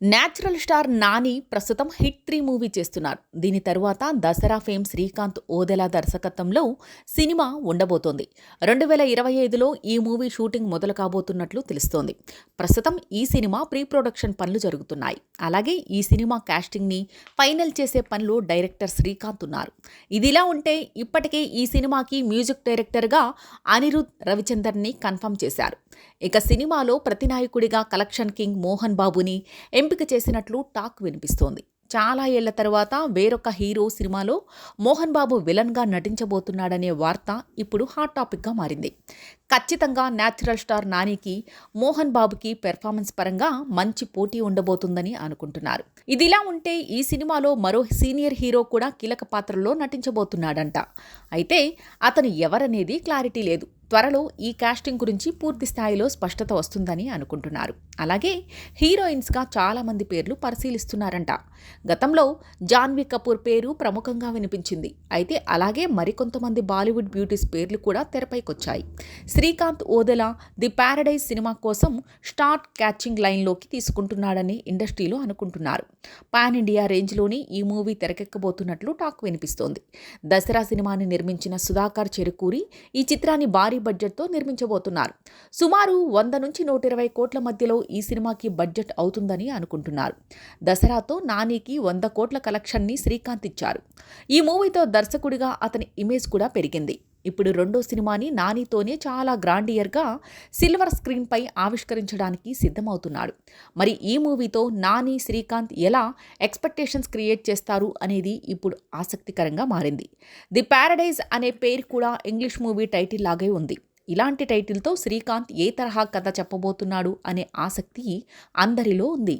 Natural star Nani ప్రస్తుతం hit 3 movie చేస్తున్నారు. దీని తరువాత దసరా ఫేమ్ శ్రీకాంత్ ఓదెలా దర్శకత్వంలో సినిమా ఉండబోతోంది. 2025లో ఈ మూవీ షూటింగ్ మొదలు కాబోతున్నట్లు తెలుస్తోంది. ప్రస్తుతం ఈ సినిమా ప్రీ ప్రొడక్షన్ పనులు జరుగుతున్నాయి. అలాగే ఈ సినిమా కాస్టింగ్ని ఫైనల్ చేసే పనిలో డైరెక్టర్ శ్రీకాంత్ ఉన్నారు. ఇదిలా ఉంటే ఇప్పటికే ఈ సినిమాకి మ్యూజిక్ డైరెక్టర్గా అనిరుద్ రవిచందర్ని కన్ఫర్మ్ చేశారు. ఇక సినిమాలో ప్రతినాయకుడిగా కలెక్షన్ కింగ్ మోహన్ బాబుని ఎంపిక చేసినట్లు టాక్ వినిపిస్తోంది. చాలా ఏళ్ల తర్వాత వేరొక హీరో సినిమాలో మోహన్ బాబు విలన్గా నటించబోతున్నాడనే వార్త ఇప్పుడు హాట్ టాపిక్గా మారింది. ఖచ్చితంగా న్యాచురల్ స్టార్ నానికి మోహన్ బాబుకి పెర్ఫార్మెన్స్ పరంగా మంచి పోటీ ఉండబోతుందని అనుకుంటున్నారు. ఇదిలా ఉంటే ఈ సినిమాలో మరో సీనియర్ హీరో కూడా కీలక పాత్రలో నటించబోతున్నాడంట. అయితే అతను ఎవరనేది క్లారిటీ లేదు. త్వరలో ఈ కాస్టింగ్ గురించి పూర్తి స్థాయిలో స్పష్టత వస్తుందని అనుకుంటున్నారు. అలాగే హీరోయిన్స్గా చాలామంది పేర్లు పరిశీలిస్తున్నారంట. గతంలో జాన్వీ కపూర్ పేరు ప్రముఖంగా వినిపించింది. అయితే అలాగే మరికొంతమంది బాలీవుడ్ బ్యూటీస్ పేర్లు కూడా తెరపైకొచ్చాయి. Srikanth Odela The Paradise cinema కోసం స్టార్ట్ క్యాచింగ్ లైన్లోకి తీసుకుంటున్నాడని ఇండస్ట్రీలో అనుకుంటున్నారు. పాన్ ఇండియా రేంజ్లోని ఈ మూవీ తెరకెక్కబోతున్నట్లు టాక్ వినిపిస్తోంది. దసరా సినిమాని నిర్మించిన సుధాకర్ చెరుకూరి ఈ చిత్రాన్ని భారీ బడ్జెట్తో నిర్మించబోతున్నారు. సుమారు 100 నుంచి 120 కోట్ల మధ్యలో ఈ సినిమాకి బడ్జెట్ అవుతుందని అనుకుంటున్నారు. దసరాతో నానికి 100 కోట్ల కలెక్షన్ని శ్రీకాంత్ ఇచ్చారు. ఈ మూవీతో దర్శకుడిగా అతని ఇమేజ్ కూడా పెరిగింది. ఇప్పుడు రెండో సినిమాని నానితోనే చాలా గ్రాండియర్గా సిల్వర్ స్క్రీన్పై ఆవిష్కరించడానికి సిద్ధమవుతున్నాడు. మరి ఈ మూవీతో నాని శ్రీకాంత్ ఎలా ఎక్స్పెక్టేషన్స్ క్రియేట్ చేస్తారు అనేది ఇప్పుడు ఆసక్తికరంగా మారింది. ది ప్యారడైజ్ అనే పేరు కూడా ఇంగ్లీష్ మూవీ టైటిల్ లాగే ఉంది. ఇలాంటి టైటిల్తో శ్రీకాంత్ ఏ తరహా కథ చెప్పబోతున్నాడు అనే ఆసక్తి అందరిలో ఉంది.